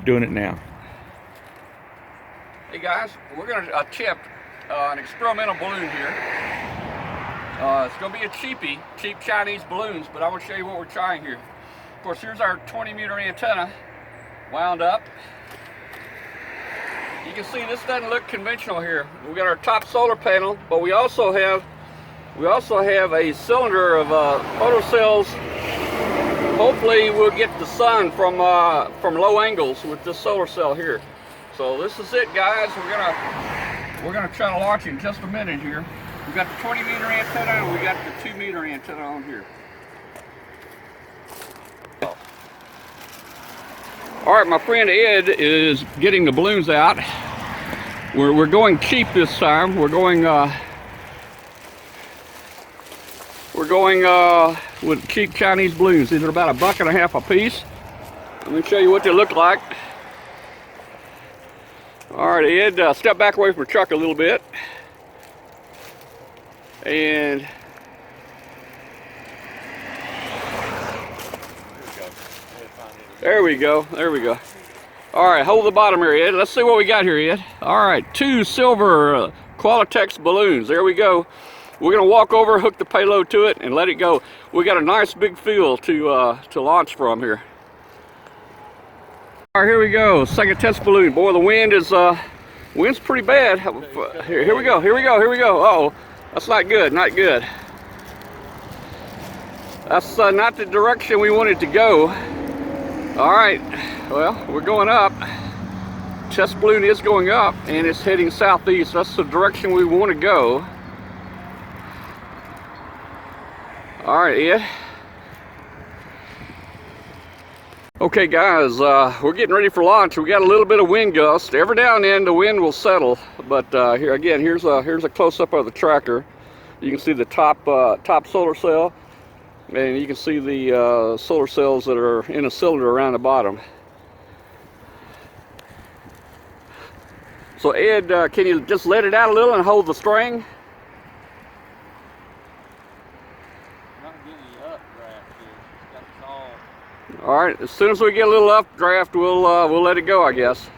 doing it now. Hey guys, we're going to attempt an experimental balloon here. It's going to be a cheap Chinese balloons, but I want to show you what we're trying here. Of course, here's our 20-meter antenna wound up. You can see this doesn't look conventional here. We got our top solar panel, but we also have a cylinder of photocells. Hopefully, we'll get the sun from low angles with this solar cell here. So this is it, guys. We're gonna try to launch in just a minute here. We got the 20-meter antenna and we got the 2-meter antenna on here. All right, my friend Ed is getting the balloons out. We're going cheap this time. We're going with cheap Chinese balloons. These are about $1.50 a piece. Let me show you what they look like. All right, Ed, step back away from the truck a little bit. And there we go. All right, hold the bottom here, Ed. Let's see what we got here, Ed. All right, 2 silver Qualatex balloons. There we go. We're gonna walk over, hook the payload to it, and let it go. We got a nice big field to launch from here. All right, here we go. Second test balloon. Boy, the wind's pretty bad. Here we go. Uh-oh, that's not good. That's not the direction we wanted to go. All right, well, we're going up. Test balloon is going up, and it's heading southeast. That's the direction we want to go. All right, Ed. Okay, guys, we're getting ready for launch. We got a little bit of wind gust. Every now and then the wind will settle, but here again, here's a close-up of the tracker. You can see the top solar cell, and you can see the solar cells that are in a cylinder around the bottom. So Ed, can you just let it out a little and hold the string? All right, as soon as we get a little updraft, we'll let it go, I guess.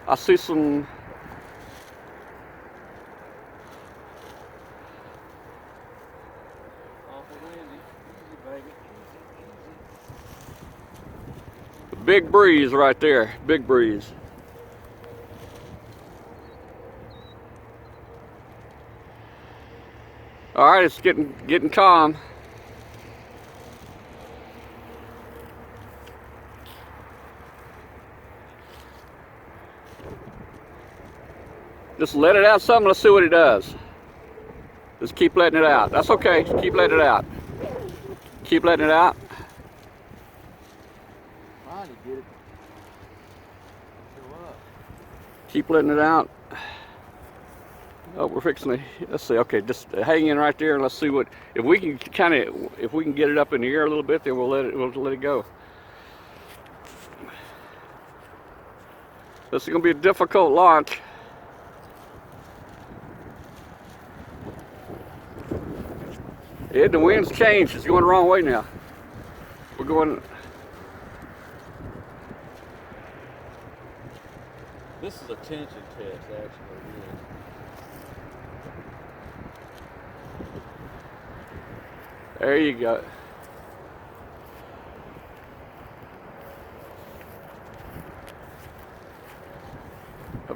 I see some. Big breeze right there, big breeze. All right, it's getting calm. Just let it out some, let's see what it does. Just keep letting it out. That's okay, just keep letting it out. Keep letting it out. Keep letting it out. Oh, we're fixing to, let's see, okay, just hang in right there and let's see what, if we can get it up in the air a little bit, then we'll let it go. This is gonna be a difficult launch. Ed, the wind's changed. It's going the wrong way now. We're going. This is a tension test, actually. There you go.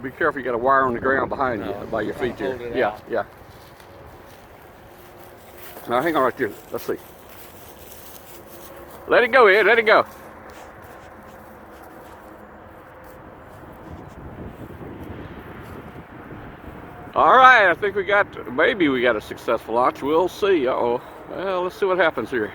Be careful, you got a wire on the ground behind you, by your feet there. Yeah. Now hang on right there. Let's see. Let it go, Ed. Let it go. All right. I think maybe we got a successful launch. We'll see. Uh-oh. Well, let's see what happens here.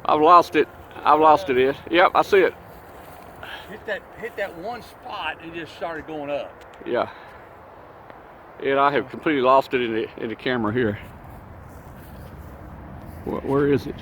I've lost it, Ed. Yep, I see it. Hit that one spot, it just started going up. Yeah. And I have completely lost it in the camera here. Where is it?